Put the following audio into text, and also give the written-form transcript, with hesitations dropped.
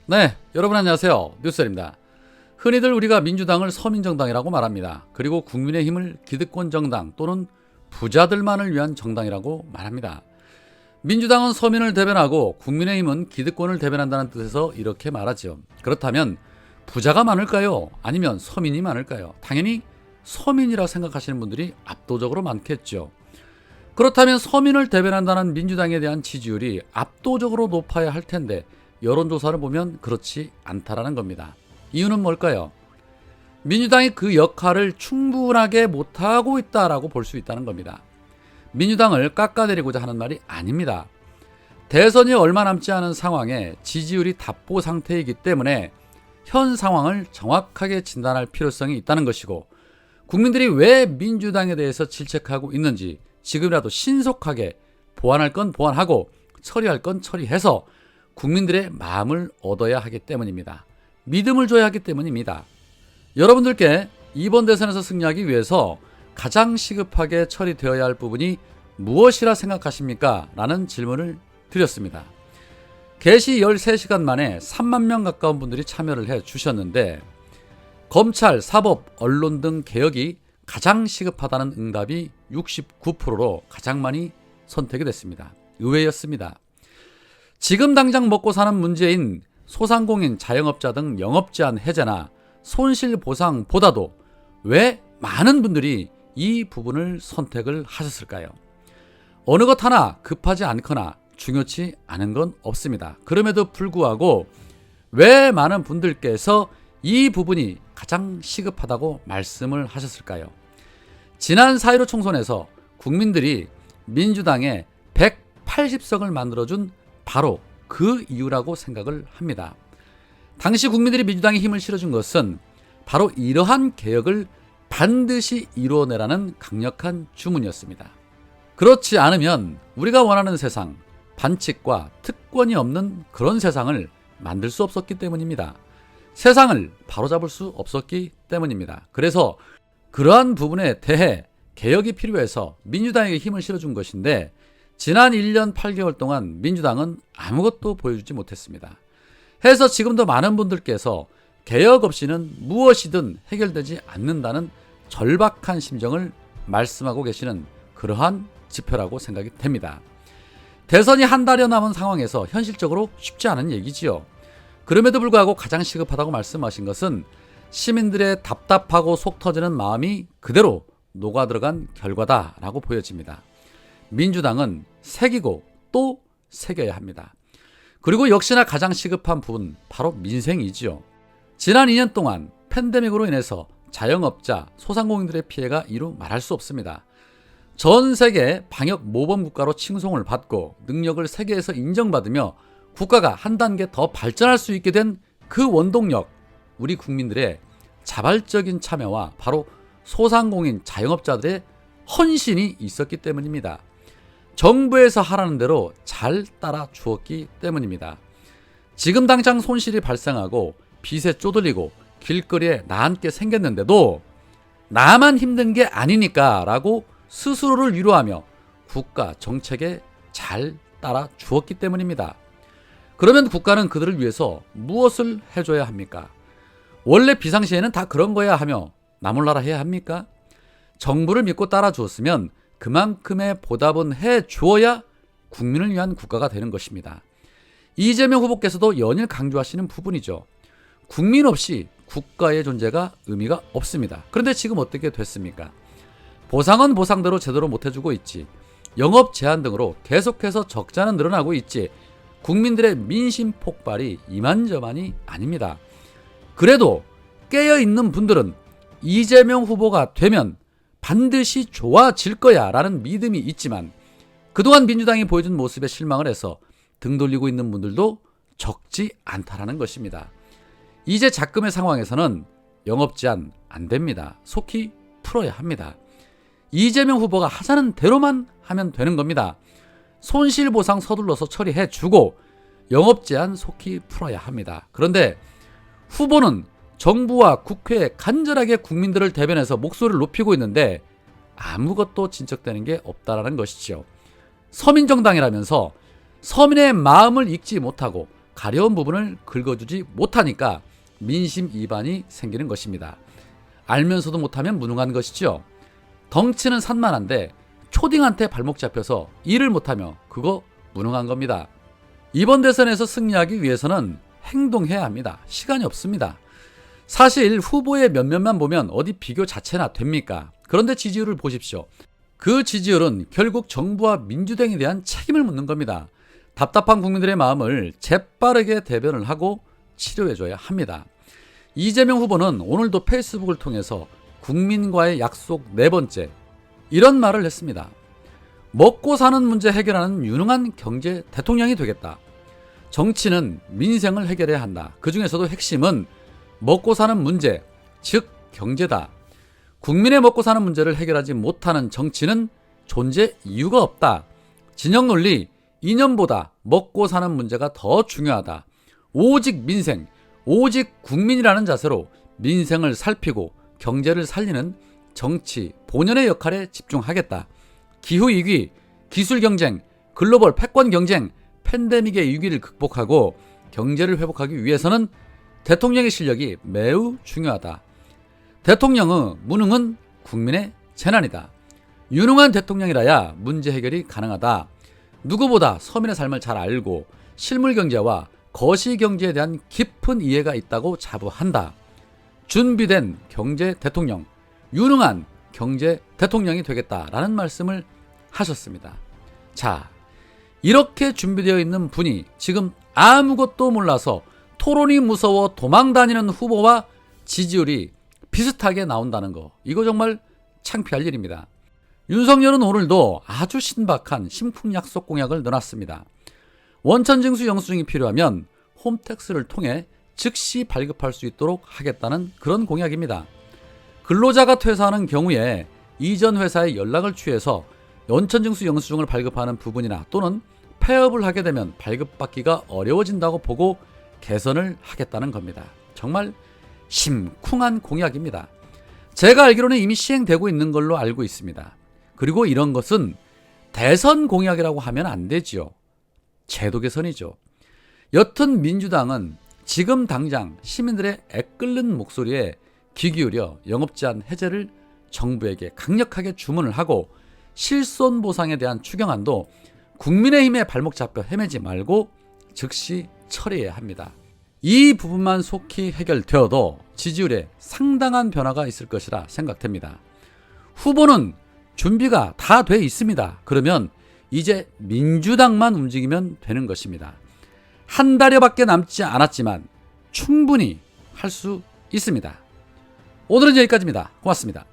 네, 여러분 안녕하세요. 뉴스입니다. 흔히들 우리가 민주당을 서민정당이라고 말합니다. 그리고 국민의힘을 기득권정당 또는 부자들만을 위한 정당이라고 말합니다. 민주당은 서민을 대변하고 국민의힘은 기득권을 대변한다는 뜻에서 이렇게 말하죠. 그렇다면 부자가 많을까요? 아니면 서민이 많을까요? 당연히 서민이라 생각하시는 분들이 압도적으로 많겠죠. 그렇다면 서민을 대변한다는 민주당에 대한 지지율이 압도적으로 높아야 할 텐데 여론조사를 보면 그렇지 않다라는 겁니다. 이유는 뭘까요? 민주당이 그 역할을 충분하게 못하고 있다라고 볼 수 있다는 겁니다. 민주당을 깎아내리고자 하는 말이 아닙니다. 대선이 얼마 남지 않은 상황에 지지율이 답보 상태이기 때문에 현 상황을 정확하게 진단할 필요성이 있다는 것이고, 국민들이 왜 민주당에 대해서 질책하고 있는지 지금이라도 신속하게 보완할 건 보완하고 처리할 건 처리해서 국민들의 마음을 얻어야 하기 때문입니다. 믿음을 줘야 하기 때문입니다. 여러분들께 이번 대선에서 승리하기 위해서 가장 시급하게 처리되어야 할 부분이 무엇이라 생각하십니까? 라는 질문을 드렸습니다. 개시 13시간 만에 3만 명 가까운 분들이 참여를 해 주셨는데, 검찰, 사법, 언론 등 개혁이 가장 시급하다는 응답이 69%로 가장 많이 선택이 됐습니다. 의외였습니다. 지금 당장 먹고 사는 문제인 소상공인, 자영업자 등 영업제한 해제나 손실보상보다도 왜 많은 분들이 이 부분을 선택을 하셨을까요? 어느 것 하나 급하지 않거나 중요치 않은 건 없습니다. 그럼에도 불구하고 왜 많은 분들께서 이 부분이 가장 시급하다고 말씀을 하셨을까요? 지난 4.15 총선에서 국민들이 민주당에 180석을 만들어준 바로 그 이유라고 생각을 합니다. 당시 국민들이 민주당에 힘을 실어준 것은 바로 이러한 개혁을 반드시 이루어내라는 강력한 주문이었습니다. 그렇지 않으면 우리가 원하는 세상, 반칙과 특권이 없는 그런 세상을 만들 수 없었기 때문입니다. 세상을 바로잡을 수 없었기 때문입니다. 그래서 그러한 부분에 대해 개혁이 필요해서 민주당에게 힘을 실어준 것인데, 지난 1년 8개월 동안 민주당은 아무것도 보여주지 못했습니다. 해서 지금도 많은 분들께서 개혁 없이는 무엇이든 해결되지 않는다는 절박한 심정을 말씀하고 계시는 그러한 지표라고 생각이 됩니다. 대선이 한 달여 남은 상황에서 현실적으로 쉽지 않은 얘기지요. 그럼에도 불구하고 가장 시급하다고 말씀하신 것은 시민들의 답답하고 속 터지는 마음이 그대로 녹아들어간 결과다라고 보여집니다. 민주당은 새기고 또 새겨야 합니다. 그리고 역시나 가장 시급한 부분, 바로 민생이지요. 지난 2년 동안 팬데믹으로 인해서 자영업자, 소상공인들의 피해가 이루 말할 수 없습니다. 전 세계 방역 모범 국가로 칭송을 받고 능력을 세계에서 인정받으며 국가가 한 단계 더 발전할 수 있게 된 그 원동력, 우리 국민들의 자발적인 참여와 바로 소상공인, 자영업자들의 헌신이 있었기 때문입니다. 정부에서 하라는 대로 잘 따라 주었기 때문입니다. 지금 당장 손실이 발생하고 빚에 쪼들리고 길거리에 나앉게 생겼는데도 나만 힘든 게 아니니까 라고 스스로를 위로하며 국가 정책에 잘 따라 주었기 때문입니다. 그러면 국가는 그들을 위해서 무엇을 해줘야 합니까? 원래 비상시에는 다 그런 거야 하며 나몰라라 해야 합니까? 정부를 믿고 따라 주었으면 그만큼의 보답은 해 주어야 국민을 위한 국가가 되는 것입니다. 이재명 후보께서도 연일 강조하시는 부분이죠. 국민 없이 국가의 존재가 의미가 없습니다. 그런데 지금 어떻게 됐습니까? 보상은 보상대로 제대로 못 해주고 있지. 영업 제한 등으로 계속해서 적자는 늘어나고 있지. 국민들의 민심 폭발이 이만저만이 아닙니다. 그래도 깨어있는 분들은 이재명 후보가 되면 반드시 좋아질 거야 라는 믿음이 있지만, 그동안 민주당이 보여준 모습에 실망을 해서 등 돌리고 있는 분들도 적지 않다라는 것입니다. 이제 작금의 상황에서는 영업 제한 안 됩니다. 속히 풀어야 합니다. 이재명 후보가 하자는 대로만 하면 되는 겁니다. 손실보상 서둘러서 처리해주고 영업 제한 속히 풀어야 합니다. 그런데 후보는 정부와 국회에 간절하게 국민들을 대변해서 목소리를 높이고 있는데 아무것도 진척되는 게 없다라는 것이죠. 서민정당이라면서 서민의 마음을 읽지 못하고 가려운 부분을 긁어주지 못하니까 민심 이반이 생기는 것입니다. 알면서도 못하면 무능한 것이죠. 덩치는 산만한데 초딩한테 발목 잡혀서 일을 못하며 그거 무능한 겁니다. 이번 대선에서 승리하기 위해서는 행동해야 합니다. 시간이 없습니다. 사실 후보의 몇몇만 보면 어디 비교 자체나 됩니까? 그런데 지지율을 보십시오. 그 지지율은 결국 정부와 민주당에 대한 책임을 묻는 겁니다. 답답한 국민들의 마음을 재빠르게 대변을 하고 치료해줘야 합니다. 이재명 후보는 오늘도 페이스북을 통해서 국민과의 약속 4번째 이런 말을 했습니다. 먹고 사는 문제 해결하는 유능한 경제 대통령이 되겠다. 정치는 민생을 해결해야 한다. 그 중에서도 핵심은 먹고 사는 문제, 즉 경제다. 국민의 먹고 사는 문제를 해결하지 못하는 정치는 존재 이유가 없다. 진영 논리, 이념보다 먹고 사는 문제가 더 중요하다. 오직 민생, 오직 국민이라는 자세로 민생을 살피고 경제를 살리는 정치 본연의 역할에 집중하겠다. 기후위기, 기술경쟁, 글로벌 패권 경쟁, 팬데믹의 위기를 극복하고 경제를 회복하기 위해서는 대통령의 실력이 매우 중요하다. 대통령의 무능은 국민의 재난이다. 유능한 대통령이라야 문제 해결이 가능하다. 누구보다 서민의 삶을 잘 알고 실물 경제와 거시 경제에 대한 깊은 이해가 있다고 자부한다. 준비된 경제 대통령, 유능한 경제 대통령이 되겠다라는 말씀을 하셨습니다. 자, 이렇게 준비되어 있는 분이 지금 아무것도 몰라서 토론이 무서워 도망 다니는 후보와 지지율이 비슷하게 나온다는 거, 이거 정말 창피할 일입니다. 윤석열은 오늘도 아주 신박한 심쿵 약속 공약을 내놨습니다. 원천징수 영수증이 필요하면 홈택스를 통해 즉시 발급할 수 있도록 하겠다는 그런 공약입니다. 근로자가 퇴사하는 경우에 이전 회사에 연락을 취해서 원천징수 영수증을 발급하는 부분이나 또는 폐업을 하게 되면 발급받기가 어려워진다고 보고 개선을 하겠다는 겁니다. 정말 심쿵한 공약입니다. 제가 알기로는 이미 시행되고 있는 걸로 알고 있습니다. 그리고 이런 것은 대선 공약이라고 하면 안 되지요. 제도 개선이죠. 여튼 민주당은 지금 당장 시민들의 애끓는 목소리에 귀 기울여 영업제한 해제를 정부에게 강력하게 주문을 하고 실손보상에 대한 추경안도 국민의힘에 발목 잡혀 헤매지 말고 즉시 처리해야 합니다. 이 부분만 속히 해결되어도 지지율에 상당한 변화가 있을 것이라 생각됩니다. 후보는 준비가 다 돼 있습니다. 그러면 이제 민주당만 움직이면 되는 것입니다. 한 달여밖에 남지 않았지만 충분히 할 수 있습니다. 오늘은 여기까지입니다. 고맙습니다.